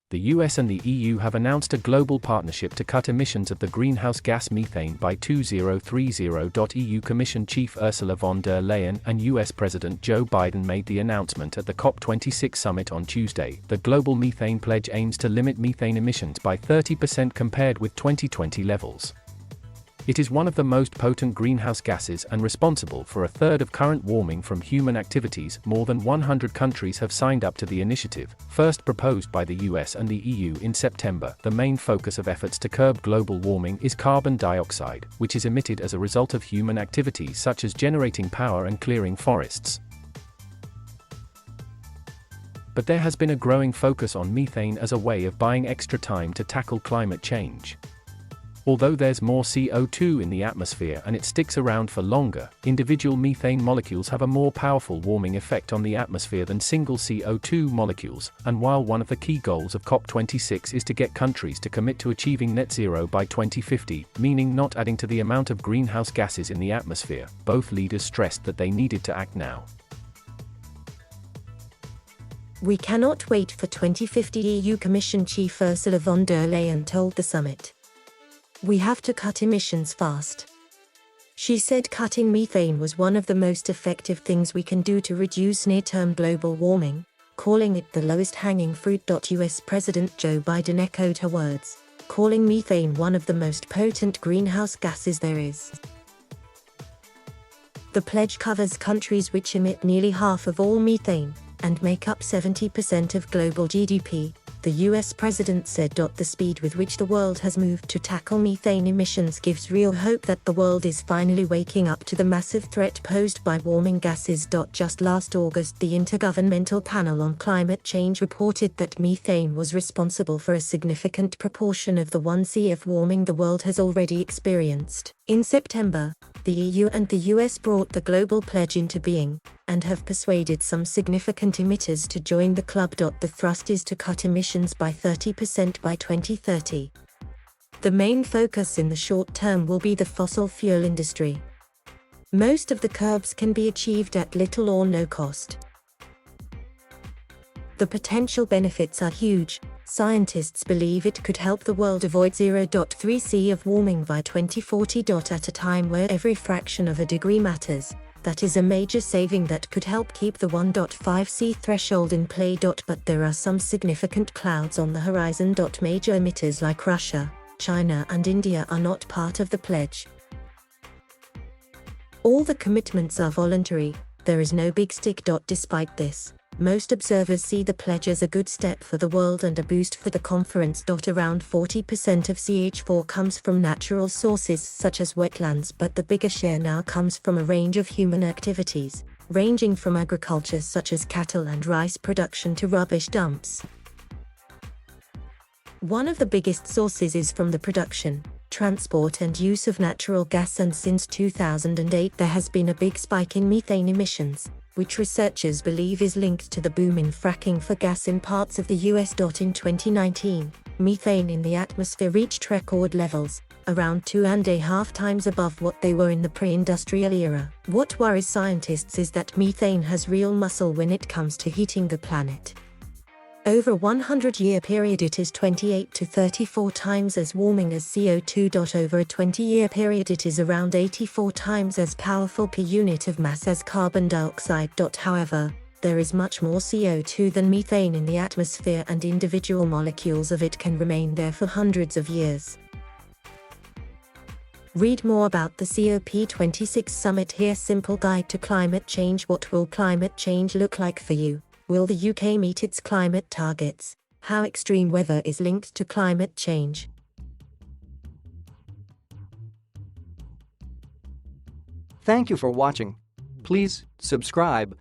The US and the EU have announced a global partnership to cut emissions of the greenhouse gas methane by 2030. EU Commission Chief Ursula von der Leyen and US President Joe Biden made the announcement at the COP26 summit on Tuesday. The Global Methane Pledge aims to limit methane emissions by 30% compared with 2020 levels. It is one of the most potent greenhouse gases and responsible for a third of current warming from human activities. More than 100 countries have signed up to the initiative, first proposed by the US and the EU in September. The main focus of efforts to curb global warming is carbon dioxide, which is emitted as a result of human activities such as generating power and clearing forests. But there has been a growing focus on methane as a way of buying extra time to tackle climate change. Although there's more CO2 in the atmosphere and it sticks around for longer, individual methane molecules have a more powerful warming effect on the atmosphere than single CO2 molecules, and while one of the key goals of COP26 is to get countries to commit to achieving net zero by 2050, meaning not adding to the amount of greenhouse gases in the atmosphere, both leaders stressed that they needed to act now. We cannot wait for 2050, EU Commission Chief Ursula von der Leyen told the summit. We have to cut emissions fast. She said cutting methane was one of the most effective things we can do to reduce near-term global warming, calling it the lowest hanging fruit. US President Joe Biden echoed her words, calling methane one of the most potent greenhouse gases there is. The pledge covers countries which emit nearly half of all methane and make up 70% of global GDP. The US president said. The speed with which the world has moved to tackle methane emissions gives real hope that the world is finally waking up to the massive threat posed by warming gases. Just last August, the Intergovernmental Panel on Climate Change reported that methane was responsible for a significant proportion of the 1C of warming the world has already experienced. In September, the EU and the US brought the Global Pledge into being, and have persuaded some significant emitters to join the club. The thrust is to cut emissions by 30% by 2030. The main focus in the short term will be the fossil fuel industry. Most of the curbs can be achieved at little or no cost. The potential benefits are huge. Scientists believe it could help the world avoid 0.3C of warming by 2040. At a time where every fraction of a degree matters, that is a major saving that could help keep the 1.5C threshold in play. But there are some significant clouds on the horizon. Major emitters like Russia, China and India are not part of the pledge. All the commitments are voluntary, there is no big stick. Despite this, most observers see the pledge as a good step for the world and a boost for the conference. Around 40% of CH4 comes from natural sources such as wetlands, but the bigger share now comes from a range of human activities, ranging from agriculture such as cattle and rice production to rubbish dumps. One of the biggest sources is from the production, transport and use of natural gas, and since 2008 there has been a big spike in methane emissions, which researchers believe is linked to the boom in fracking for gas in parts of the US. In 2019, methane in the atmosphere reached record levels, around 2.5 times above what they were in the pre-industrial era. What worries scientists is that methane has real muscle when it comes to heating the planet. Over a 100-year period it is 28 to 34 times as warming as CO2. Over a 20-year period it is around 84 times as powerful per unit of mass as carbon dioxide. However, there is much more CO2 than methane in the atmosphere, and individual molecules of it can remain there for hundreds of years. Read more about the COP26 summit here. Simple guide to climate change. What will climate change look like for you? Will the UK meet its climate targets? How extreme weather is linked to climate change. Thank you for watching. Please subscribe